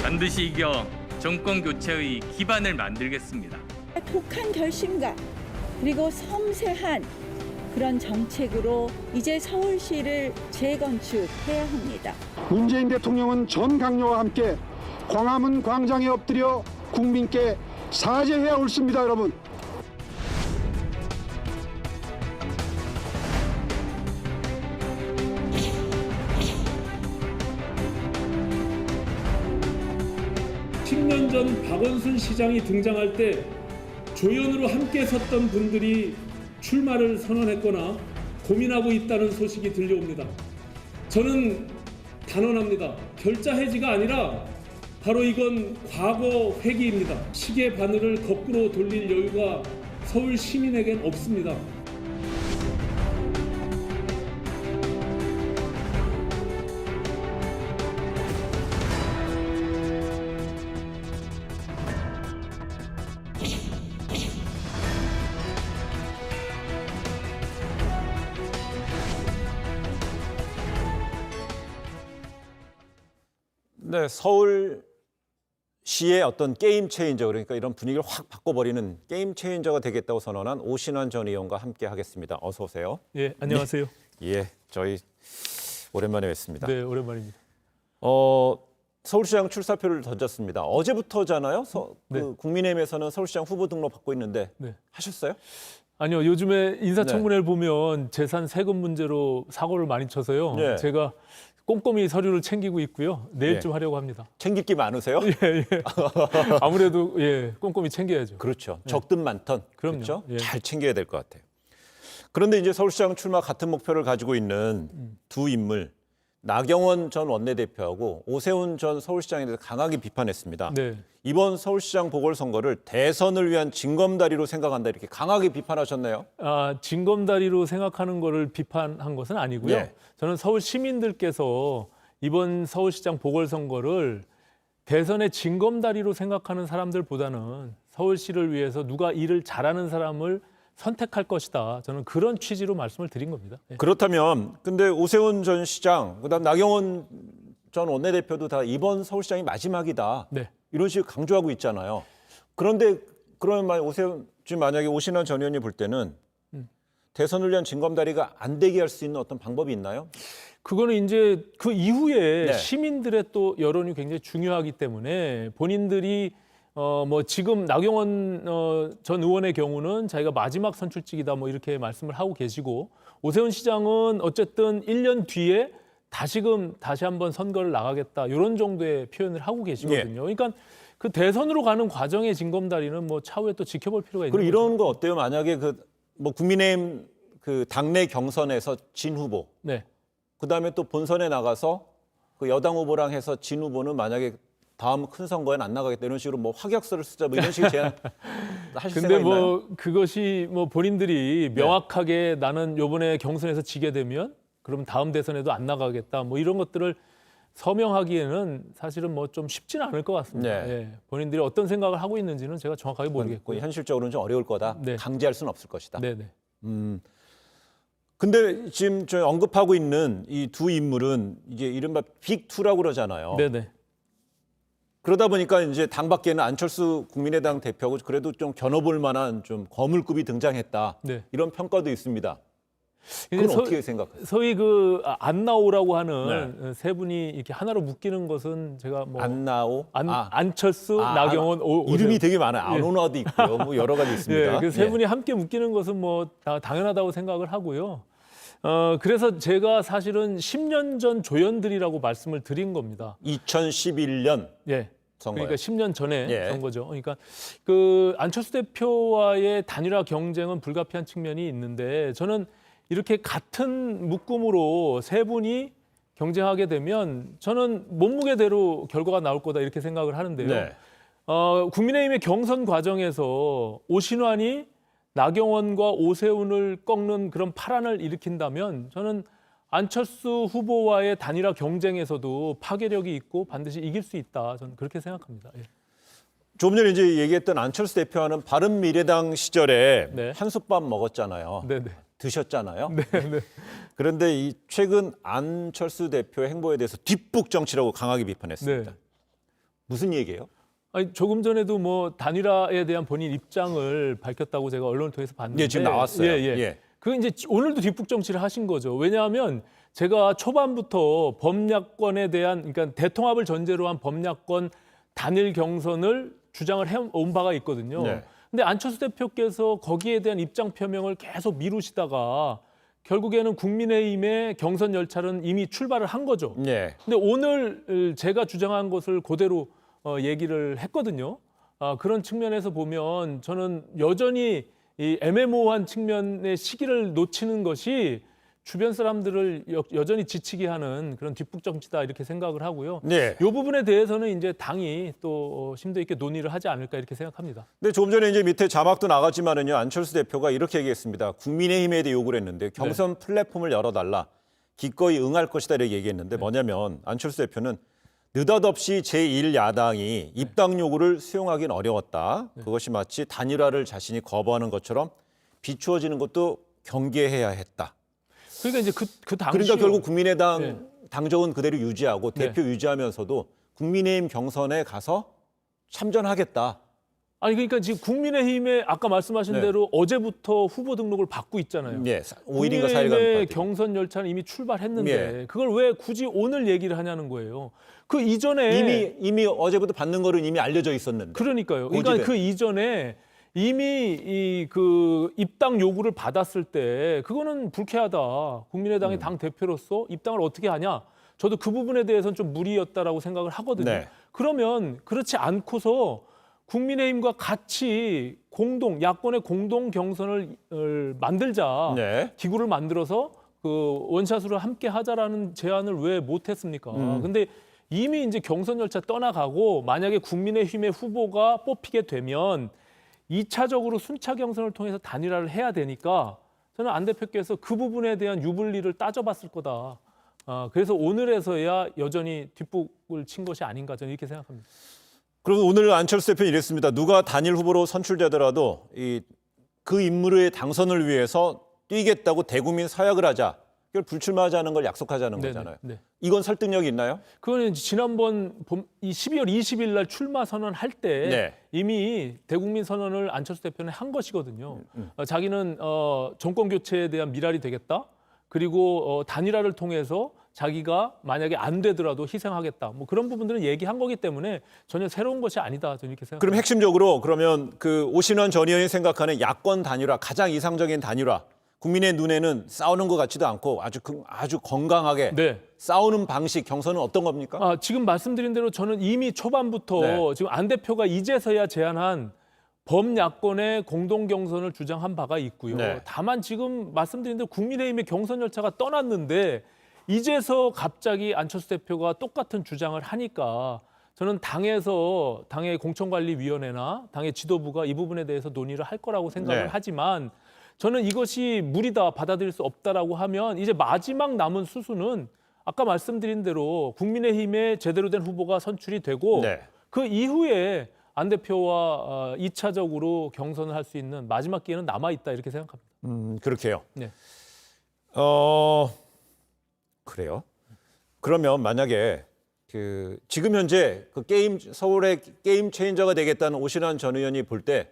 반드시 이겨 정권 교체의 기반을 만들겠습니다. 독한 결심과 그리고 섬세한 그런 정책으로 이제 서울시를 재건축해야 합니다. 문재인 대통령은 전 강요와 함께 광화문 광장에 엎드려 국민께 사죄해야 옳습니다, 여러분. 전 박원순 시장이 등장할 때 조연으로 함께 섰던 분들이 출마를 선언했거나 고민하고 있다는 소식이 들려옵니다. 저는 단언합니다. 결자 해지가 아니라 바로 이건 과거 회귀입니다. 시계 바늘을 거꾸로 돌릴 여유가 서울 시민에겐 없습니다. 네, 서울시의 어떤 게임 체인저, 그러니까 이런 분위기를 확 바꿔버리는 게임 체인저가 되겠다고 선언한 오신환 전 의원과 함께 하겠습니다. 어서 오세요. 예, 안녕하세요. 네. 예, 저희 오랜만에 뵙습니다. 네, 오랜만입니다. 서울시장 출사표를 던졌습니다. 어제부터잖아요. 네. 국민의힘에서는 서울시장 후보 등록 받고 있는데 네. 하셨어요? 아니요, 요즘에 인사청문회를 보면 재산 세금 문제로 사고를 많이 쳐서요. 네. 제가 꼼꼼히 서류를 챙기고 있고요. 내일쯤 하려고 합니다. 챙길 게 많으세요? 예. 아무래도 꼼꼼히 챙겨야죠. 그렇죠. 적든 많든 그럼요. 그렇죠? 예. 잘 챙겨야 될 것 같아요. 그런데 이제 서울시장 출마 같은 목표를 가지고 있는 두 인물, 나경원 전 원내대표하고 오세훈 전 서울시장에 대해서 강하게 비판했습니다. 네. 이번 서울시장 보궐선거를 대선을 위한 징검다리로 생각한다, 이렇게 강하게 비판하셨네요. 징검다리로 생각하는 거를 비판한 것은 아니고요. 예. 저는 서울 시민들께서 이번 서울시장 보궐선거를 대선의 징검다리로 생각하는 사람들보다는 서울시를 위해서 누가 일을 잘하는 사람을 선택할 것이다. 저는 그런 취지로 말씀을 드린 겁니다. 예. 그렇다면 근데 오세훈 전 시장, 그다음 나경원 전 원내대표도 다 이번 서울시장이 마지막이다. 네. 이런 식으로 강조하고 있잖아요. 그런데 그러면 오세훈, 지금 만약에 오신환 전 의원이 볼 때는 대선을 위한 징검다리가 안 되게 할 수 있는 어떤 방법이 있나요? 그거는 이제 그 이후에 네. 시민들의 또 여론이 굉장히 중요하기 때문에 본인들이 지금 나경원 전 의원의 경우는 자기가 마지막 선출직이다 뭐 이렇게 말씀을 하고 계시고, 오세훈 시장은 어쨌든 1년 뒤에 다시 한번 선거를 나가겠다 이런 정도의 표현을 하고 계시거든요. 그러니까 그 대선으로 가는 과정의 징검다리는 뭐 차후에 또 지켜볼 필요가 있는 그리고 거죠. 이런 거 어때요? 만약에 국민의힘 그 당내 경선에서 진 후보, 네. 그다음에 또 본선에 나가서 그 여당 후보랑 해서 진 후보는 만약에 다음 큰 선거에는 안 나가겠다, 이런 식으로 뭐 확약서를 쓰자 뭐 이런 식의 제안 하실 근데 생각 있나요? 그것이 본인들이 명확하게 나는 이번에 경선에서 지게 되면 그럼 다음 대선에도 안 나가겠다 뭐 이런 것들을 서명하기에는 사실은 좀 쉽지는 않을 것 같습니다. 네. 예. 본인들이 어떤 생각을 하고 있는지는 제가 정확하게 모르겠고요. 현실적으로는 좀 어려울 거다. 네. 강제할 수는 없을 것이다. 네네. 근데 지금 저 언급하고 있는 이 두 인물은 이게 이른바 빅2라고 그러잖아요. 네네. 그러다 보니까 이제 당 밖에는 안철수 국민의당 대표하고 그래도 좀 겨눠볼 만한 좀 거물급이 등장했다. 네. 이런 평가도 있습니다. 그건 어떻게 생각하세요? 소위 안 나오라고 하는 세 분이 이렇게 하나로 묶이는 것은 제가 안나오? 안철수, 나경원, 이름이 오세훈. 되게 많아요. 안오나도 있고요. 뭐 여러 가지 있습니다. 예, 그 세 분이 함께 묶이는 것은 다 당연하다고 생각을 하고요. 그래서 제가 사실은 10년 전 조연들이라고 말씀을 드린 겁니다. 2011년 예. 선거요. 그러니까 10년 전에 예. 선거죠. 그러니까 안철수 대표와의 단일화 경쟁은 불가피한 측면이 있는데, 저는 이렇게 같은 묶음으로 세 분이 경쟁하게 되면 저는 몸무게대로 결과가 나올 거다 이렇게 생각을 하는데요. 네. 국민의힘의 경선 과정에서 오신환이 나경원과 오세훈을 꺾는 그런 파란을 일으킨다면 저는 안철수 후보와의 단일화 경쟁에서도 파괴력이 있고 반드시 이길 수 있다. 저는 그렇게 생각합니다. 예. 조금 전에 이제 얘기했던 안철수 대표와는 바른미래당 시절에 네. 한솥밥 먹었잖아요. 네네. 드셨잖아요. 네. 그런데 이 최근 안철수 대표의 행보에 대해서 뒷북 정치라고 강하게 비판했습니다. 네. 무슨 얘기예요? 아니, 조금 전에도 뭐 단일화에 대한 본인 입장을 밝혔다고 제가 언론을 통해서 봤는데, 예, 지금 나왔어요. 예. 그 이제 오늘도 뒷북 정치를 하신 거죠. 왜냐하면 제가 초반부터 범야권에 대한, 그러니까 대통합을 전제로 한 범야권 단일 경선을 주장을 해온 바가 있거든요. 네. 근데 안철수 대표께서 거기에 대한 입장 표명을 계속 미루시다가 결국에는 국민의힘의 경선 열차는 이미 출발을 한 거죠. 네. 근데 오늘 제가 주장한 것을 그대로 얘기를 했거든요. 그런 측면에서 보면 저는 여전히 이 애매모호한 측면의 시기를 놓치는 것이 주변 사람들을 여전히 지치게 하는 그런 뒷북 정치다 이렇게 생각을 하고요. 네. 이 부분에 대해서는 이제 당이 또 심도 있게 논의를 하지 않을까 이렇게 생각합니다. 근데 조금 전에 이제 밑에 자막도 나갔지만은요, 안철수 대표가 이렇게 얘기했습니다. 국민의힘에 대해 요구를 했는데 경선 플랫폼을 열어달라. 기꺼이 응할 것이다 이렇게 얘기했는데 뭐냐면 안철수 대표는 느닷없이 제1야당이 입당 요구를 수용하기는 어려웠다. 그것이 마치 단일화를 자신이 거부하는 것처럼 비추어지는 것도 경계해야 했다. 그러니까 이제 그 당시 그러니까 결국 국민의당 네. 당적은 그대로 유지하고 대표 유지하면서도 국민의힘 경선에 가서 참전하겠다. 아니 그러니까 지금 국민의힘에 아까 말씀하신 네. 대로 어제부터 후보 등록을 받고 있잖아요. 예, 5일인가 4일간 국민의힘의 경선 열차는 이미 출발했는데 예. 그걸 왜 굳이 오늘 얘기를 하냐는 거예요. 그 이전에 이미 어제부터 받는 거는 이미 알려져 있었는데. 그러니까요. 그러니까 고지된. 그 이전에 이미 그 입당 요구를 받았을 때 그거는 불쾌하다. 국민의당의 당 대표로서 입당을 어떻게 하냐? 저도 그 부분에 대해서는 좀 무리였다라고 생각을 하거든요. 네. 그러면 그렇지 않고서 국민의힘과 같이 야권의 공동 경선을 만들자. 네. 기구를 만들어서 그 원샷으로 함께 하자라는 제안을 왜 못했습니까? 근데 이미 이제 경선 열차 떠나가고 만약에 국민의힘의 후보가 뽑히게 되면 2차적으로 순차 경선을 통해서 단일화를 해야 되니까 저는 안 대표께서 그 부분에 대한 유불리를 따져봤을 거다. 그래서 오늘에서야 여전히 뒷북을 친 것이 아닌가 저는 이렇게 생각합니다. 그럼 오늘 안철수 대표는 이랬습니다. 누가 단일 후보로 선출되더라도 그 인물의 당선을 위해서 뛰겠다고 대국민 서약을 하자. 그걸 불출마하자는 걸 약속하자는 거잖아요. 네. 이건 설득력이 있나요? 그거는 지난번 이 12월 20일 날 출마 선언할 때 네. 이미 대국민 선언을 안철수 대표는 한 것이거든요. 자기는 정권 교체에 대한 미랄이 되겠다. 그리고 단일화를 통해서 자기가 만약에 안 되더라도 희생하겠다. 뭐 그런 부분들은 얘기한 거기 때문에 전혀 새로운 것이 아니다. 저는 이렇게 생각합니다. 그럼 핵심적으로 그러면 그 오신원 전 의원이 생각하는 야권 단일화, 가장 이상적인 단일화, 국민의 눈에는 싸우는 것 같지도 않고 아주 건강하게 네. 싸우는 방식, 경선은 어떤 겁니까? 지금 말씀드린 대로 저는 이미 초반부터 네. 지금 안 대표가 이제서야 제안한 범야권의 공동 경선을 주장한 바가 있고요. 네. 다만 지금 말씀드린 대로 국민의힘의 경선 열차가 떠났는데 이제서 갑자기 안철수 대표가 똑같은 주장을 하니까 저는 당의 공천관리위원회나 당의 지도부가 이 부분에 대해서 논의를 할 거라고 생각을 네. 하지만 저는 이것이 무리다, 받아들일 수 없다라고 하면 이제 마지막 남은 수순은 아까 말씀드린 대로 국민의힘에 제대로 된 후보가 선출이 되고 네. 그 이후에 안 대표와 2차적으로 경선을 할 수 있는 마지막 기회는 남아있다 이렇게 생각합니다. 그렇게요. 네. 그래요. 그러면 만약에 지금 현재 서울의 게임 체인저가 되겠다는 오신환 전 의원이 볼 때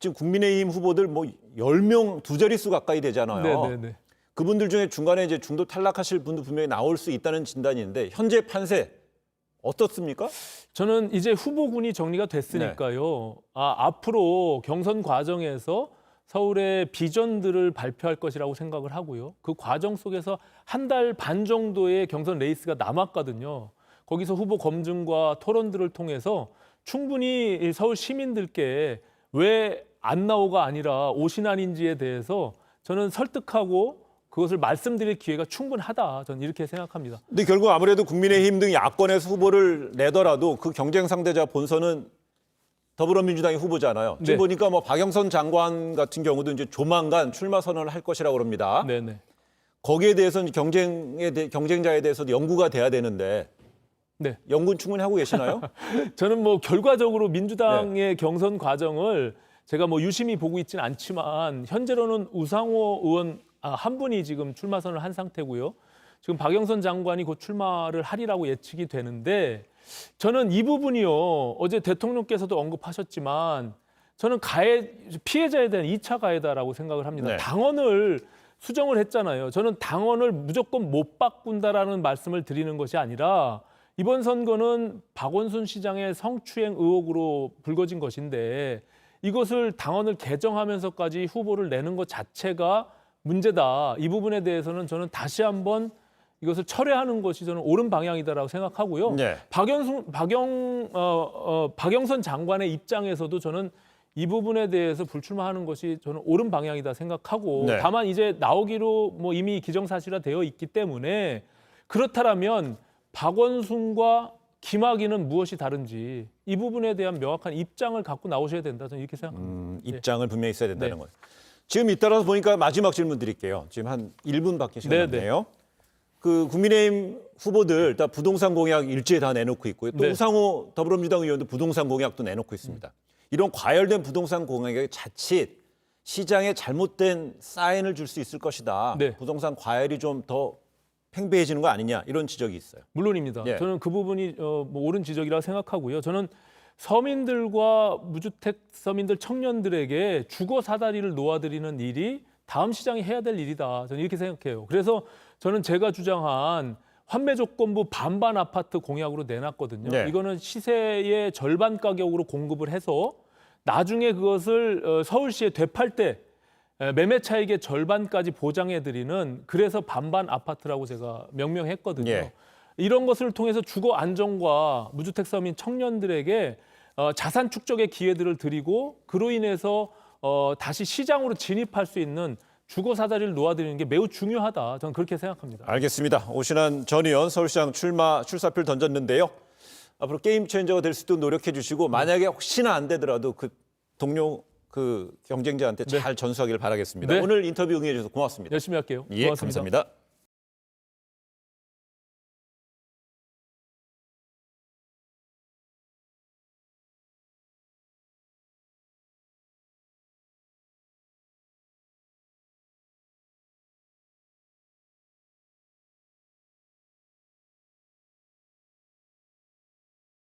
지금 국민의힘 후보들 뭐 10명 두 자릿수 가까이 되잖아요. 네. 그분들 중에 중간에 이제 중도 탈락하실 분도 분명히 나올 수 있다는 진단인데 현재 판세 어떻습니까? 저는 이제 후보군이 정리가 됐으니까요. 앞으로 경선 과정에서 서울의 비전들을 발표할 것이라고 생각을 하고요. 그 과정 속에서 한 달 반 정도의 경선 레이스가 남았거든요. 거기서 후보 검증과 토론들을 통해서 충분히 서울 시민들께 왜 안 나오가 아니라 오신환인지에 대해서 저는 설득하고 그것을 말씀드릴 기회가 충분하다. 저는 이렇게 생각합니다. 근데 결국 아무래도 국민의힘 등 야권에서 후보를 내더라도 그 경쟁 상대자 본선은 더불어민주당의 후보잖아요. 지금 네. 보니까 뭐 박영선 장관 같은 경우도 이제 조만간 출마 선언을 할 것이라고 그럽니다. 네네. 거기에 대해서는 경쟁자에 대해서도 연구가 돼야 되는데 네. 연구는 충분히 하고 계시나요? 저는 뭐 결과적으로 민주당의 경선 과정을 제가 뭐 유심히 보고 있지는 않지만 현재로는 우상호 의원 한 분이 지금 출마 선언을 한 상태고요. 지금 박영선 장관이 곧 출마를 하리라고 예측이 되는데 저는 이 부분이요. 어제 대통령께서도 언급하셨지만 저는 피해자에 대한 2차 가해다라고 생각을 합니다. 네. 당원을 수정을 했잖아요. 저는 당원을 무조건 못 바꾼다라는 말씀을 드리는 것이 아니라 이번 선거는 박원순 시장의 성추행 의혹으로 불거진 것인데 이것을 당원을 개정하면서까지 후보를 내는 것 자체가 문제다. 이 부분에 대해서는 저는 다시 한번 이것을 철회하는 것이 저는 옳은 방향이다라고 생각하고요. 네. 박영선 장관의 입장에서도 저는 이 부분에 대해서 불출마하는 것이 저는 옳은 방향이다 생각하고 네. 다만 이제 나오기로 뭐 이미 기정사실화 되어 있기 때문에 그렇다면 박원순과 김학의는 무엇이 다른지 이 부분에 대한 명확한 입장을 갖고 나오셔야 된다 저는 이렇게 생각합니다. 입장을 분명히 있어야 된다는 네. 거예요. 지금 잇따라서 보니까 마지막 질문 드릴게요. 지금 한 1분밖에 시간 네, 없네요. 그 국민의힘 후보들 다 부동산 공약 일제히 다 내놓고 있고요. 또 네. 우상호 더불어민주당 의원도 부동산 공약도 내놓고 있습니다. 이런 과열된 부동산 공약에 자칫 시장에 잘못된 사인을 줄 수 있을 것이다. 네. 부동산 과열이 좀 더 팽배해지는 거 아니냐 이런 지적이 있어요. 물론입니다. 예. 저는 그 부분이 뭐 옳은 지적이라고 생각하고요. 저는 서민들과 무주택 서민들 청년들에게 주거 사다리를 놓아드리는 일이 다음 시장이 해야 될 일이다. 저는 이렇게 생각해요. 그래서 저는 제가 주장한 환매 조건부 반반 아파트 공약으로 내놨거든요. 네. 이거는 시세의 절반 가격으로 공급을 해서 나중에 그것을 서울시에 되팔 때 매매 차익의 절반까지 보장해드리는 그래서 반반 아파트라고 제가 명명했거든요. 예. 이런 것을 통해서 주거 안정과 무주택 서민 청년들에게 자산 축적의 기회들을 드리고 그로 인해서 다시 시장으로 진입할 수 있는 주거 사다리를 놓아드리는 게 매우 중요하다. 저는 그렇게 생각합니다. 알겠습니다. 오신환 전 의원 서울시장 출사표를 던졌는데요. 앞으로 게임 체인저가 될 수 있도록 노력해 주시고 만약에 혹시나 안 되더라도 그 동료 그 경쟁자한테 잘 전수하기를 바라겠습니다. 네. 오늘 인터뷰 응해 주셔서 고맙습니다. 열심히 할게요. 예, 고맙습니다. 감사합니다.